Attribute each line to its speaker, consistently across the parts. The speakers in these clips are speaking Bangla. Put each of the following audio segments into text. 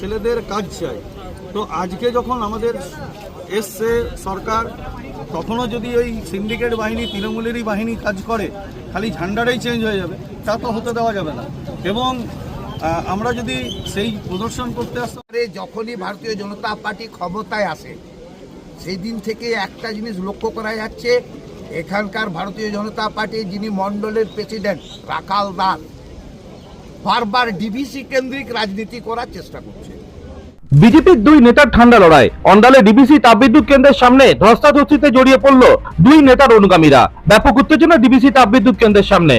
Speaker 1: ছেলেদের কাজ চাই। তো আজকে যখন আমাদের এসছে সরকার, তখনও যদি ওই সিন্ডিকেট বাহিনী তৃণমূলেরই বাহিনী কাজ করে, খালি ঝান্ডাটাই চেঞ্জ হয়ে যাবে, তা তো হতে দেওয়া যাবে না। এবং আমরা যদি সেই প্রদর্শন করতে আসতে,
Speaker 2: যখনই ভারতীয় জনতা পার্টি ক্ষমতায় আসে সেই দিন থেকে একটা জিনিস লক্ষ্য করা যাচ্ছে, এখানকার ভারতীয় জনতা পার্টির যিনি মণ্ডলের প্রেসিডেন্ট রাখাল দাস বারবার ডিভিসি কেন্দ্রিক রাজনীতি করার চেষ্টা করছে।
Speaker 3: বিজেপির দুই নেতার ঠান্ডা লড়াই। অন্ডালে ডিভিসি তাপবিদ্যুৎ কেন্দ্রের সামনে ধস্তাধস্তিতে জড়িয়ে পড়ল দুই নেতার অনুগামীরা। ব্যাপক উত্তেজনা ডিভিসি তাপবিদ্যুৎ কেন্দ্রের সামনে।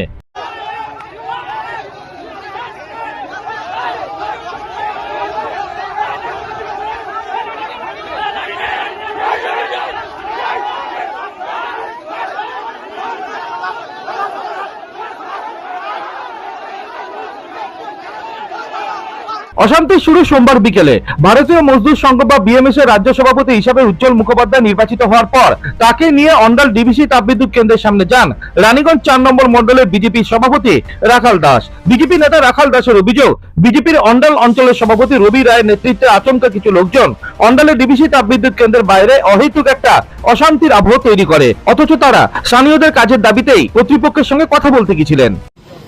Speaker 3: অশান্তি শুরু সোমবার বিকেলে। ভারতীয় মজদুর সংঘ বা বিএমএস এর রাজ্য সভাপতি হিসাবে উজ্জ্বল মুখোপাধ্যায় নির্বাচিত হওয়ার পর তাকে নিয়ে অন্ডাল ডিভিসি তাপবিদ্যুৎ কেন্দ্রের সামনে যান রানীগঞ্জ 4 নম্বর মণ্ডলের বিজেপি সভাপতি রাখাল দাস। বিজেপি নেতা রাখাল দাসের অভিযোগ, বিজেপির অন্ডাল অঞ্চলের সভাপতি রবি রায়ের নেতৃত্বে আচমকা কিছু লোকজন অন্ডালের ডিভিসি তাপবিদ্যুৎ কেন্দ্রের বাইরে অহেতুক একটা অশান্তির আবহ তৈরি করে, অথচ তারা স্থানীয়দের কাজের দাবিতেই কর্তৃপক্ষের সঙ্গে কথা বলতে গিয়েছিলেন।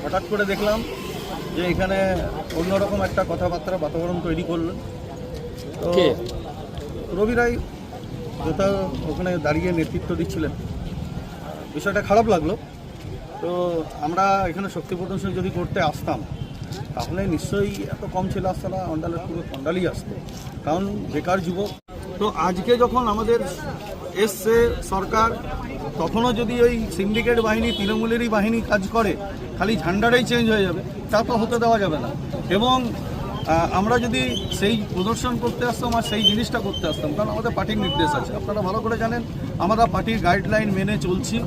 Speaker 1: হঠাৎ করে দেখলাম যে এখানে অন্যরকম একটা কথাবার্তা বাতাবরণ তৈরি করলেন। তো রবি রায় যেটা ওখানে দাঁড়িয়ে নেতৃত্ব দিচ্ছিলেন, বিষয়টা খারাপ লাগলো। তো আমরা এখানে শক্তি প্রদর্শন যদি করতে আসতাম তাহলে নিশ্চয়ই এত কম ছেলে আসতো না, অন্ডালের পুরো অন্ডালই আসতো, কারণ বেকার যুবক। তো আজকে যখন আমাদের এসছে সরকার, তখনও যদি ওই সিন্ডিকেট বাহিনী তৃণমূলেরই বাহিনী কাজ করে, খালি ঝান্ডাটাই চেঞ্জ হয়ে যাবে, তা তো হতে দেওয়া যাবে না। এবং আমরা যদি সেই প্রদর্শন করতে আসতাম আর সেই জিনিসটা করতে আসতাম, কারণ আমাদের পার্টির নির্দেশ আছে, আপনারা ভালো করে জানেন, আমরা পার্টির গাইডলাইন মেনে চলছি,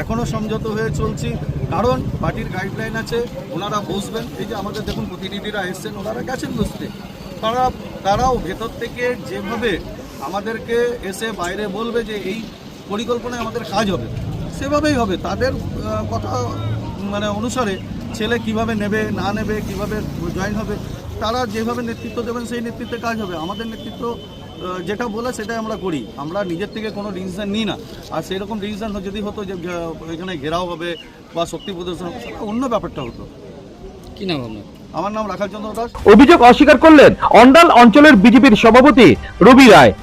Speaker 1: এখনও সংযত হয়ে চলছি, কারণ পার্টির গাইডলাইন আছে, ওনারা বসবেন। এই যে আমাদের দেখুন প্রতিনিধিরা এসছেন, ওনারা গেছেন বসতে, তারাও ভেতর থেকে যেভাবে আমাদেরকে এসে বাইরে বলবে যে এই পরিকল্পনায় আমাদের কাজ হবে, সেভাবেই হবে। তাদের কথা অনুসারে ছেলে কিভাবে নেবে না নেবে, কিভাবে জয়েন হবে, তারা যেভাবে নেতৃত্ব দেবেন সেই নেতৃত্বে কাজ হবে। আমাদের নেতৃত্ব যেটা বলে সেটাই আমরা করি, আমরা নিজের থেকে কোনো ডিসিশন নিই না। আর সেই রকম ডিসিশন যদি হতো যে এখানে ঘেরাও হবে বা শক্তি প্রদর্শন, অন্য ব্যাপারটা হতো।
Speaker 4: কি নাম আপনার?
Speaker 1: আমার নাম রাখাল চন্দ্র দাস।
Speaker 3: অভিযোগ অস্বীকার করলেন অন্ডাল অঞ্চলের বিজেপির সভাপতি রবি রায়।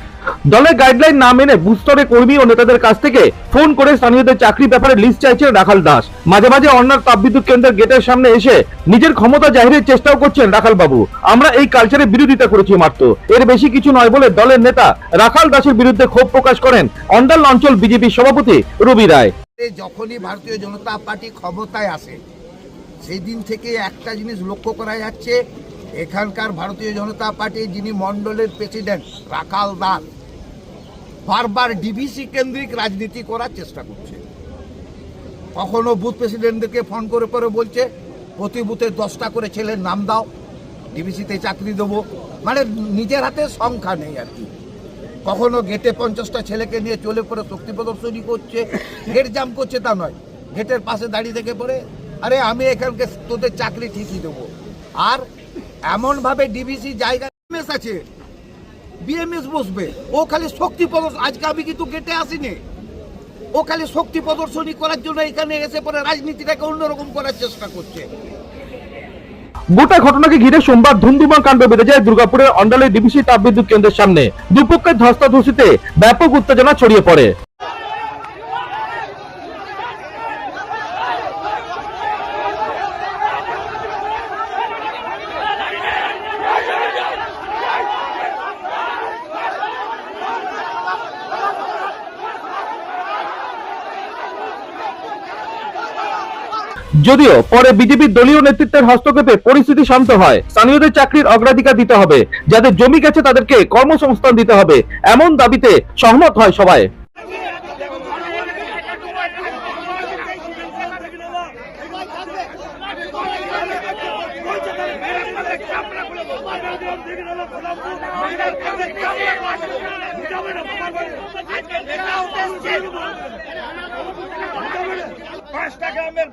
Speaker 3: দলের গাইডলাইন না মেনে বুস্তরে কর্মী ও নেতাদের কাছ থেকে ফোন করে স্থানীয়দের চাকরির ব্যাপারে লিস্ট চাইছেন রাখাল দাস। মাঝে মাঝে অন্যার তাপবিদ্যুৎ কেন্দ্রের গেটের সামনে এসে নিজের ক্ষমতা জাহিরের চেষ্টাও করছেন রাখাল বাবু। আমরা এই কালচারের বিরোধিতা করেছি মাত্র, এর বেশি কিছু নয় বলে দলের নেতা রাখাল দাসের বিরুদ্ধে ক্ষোভ প্রকাশ করেন অন্ডাল অঞ্চল বিজেপির সভাপতি রবি রায়।
Speaker 2: যখনই ভারতীয় জনতা পার্টি ক্ষমতায় আসে সেই দিন থেকে একটা জিনিস লক্ষ্য করা যাচ্ছে, এখানকার ভারতীয় জনতা পার্টির যিনি মণ্ডলের প্রেসিডেন্ট রাখাল দাস বারবার ডিভিসি কেন্দ্রিক রাজনীতি করার চেষ্টা করছে। কখনো বুথ প্রেসিডেন্টদেরকে ফোন করে করে বলছে প্রতি বুথে 10টা করে ছেলের নাম দাও, ডিভিসিতে চাকরি দেবো, নিজের হাতে সংখ্যা নেই আর কি। কখনো গেটে 50টা ছেলেকে নিয়ে চলে পড়ে শক্তি প্রদর্শনী করছে, গেট জাম করছে তা নয়, গেটের পাশে দাঁড়িয়ে থেকে পড়ে আরে আমি এখানকে তোদের চাকরি ঠিকই দেবো। আর এমনভাবে ডিভিসি জায়গা আছে, বিএমএস বসবে, ও খালি শক্তি প্রদর্শন। আজকে আমি কিন্তু গেটে আসিনি, ও খালি শক্তি প্রদর্শনী করার জন্য এখানে এসে পরে রাজনীতিটাকে অন্যরকম করার চেষ্টা করছে।
Speaker 3: গোটা ঘটনাকে ঘিরে সোমবার ধুমধুমার কাণ্ড বেঁধে যায় দুর্গাপুরের অন্ডালের ডিভিসি তাপবিদ্যুৎ কেন্দ্রের সামনে। দুপক্ষের ধস্তাধস্তিতে ব্যাপক উত্তেজনা ছড়িয়ে পড়ে। যদিও পরে বিজেপির দলীয় নেতৃত্বের হস্তক্ষেপে পরিস্থিতি শান্ত হয়। স্থানীয়দের চাকরির অগ্রাধিকার দিতে হবে, যাদের জমি গেছে তাদেরকে কর্মসংস্থান দিতে হবে, এমন দাবিতে সহমত হয় সবাই।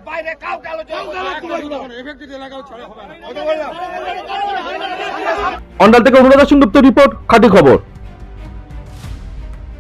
Speaker 5: বাইরে কাউকে আলোচনা
Speaker 3: অন্ডাল থেকে অনুরাধা সেনগুপ্ত রিপোর্ট, খাঁটি খবর।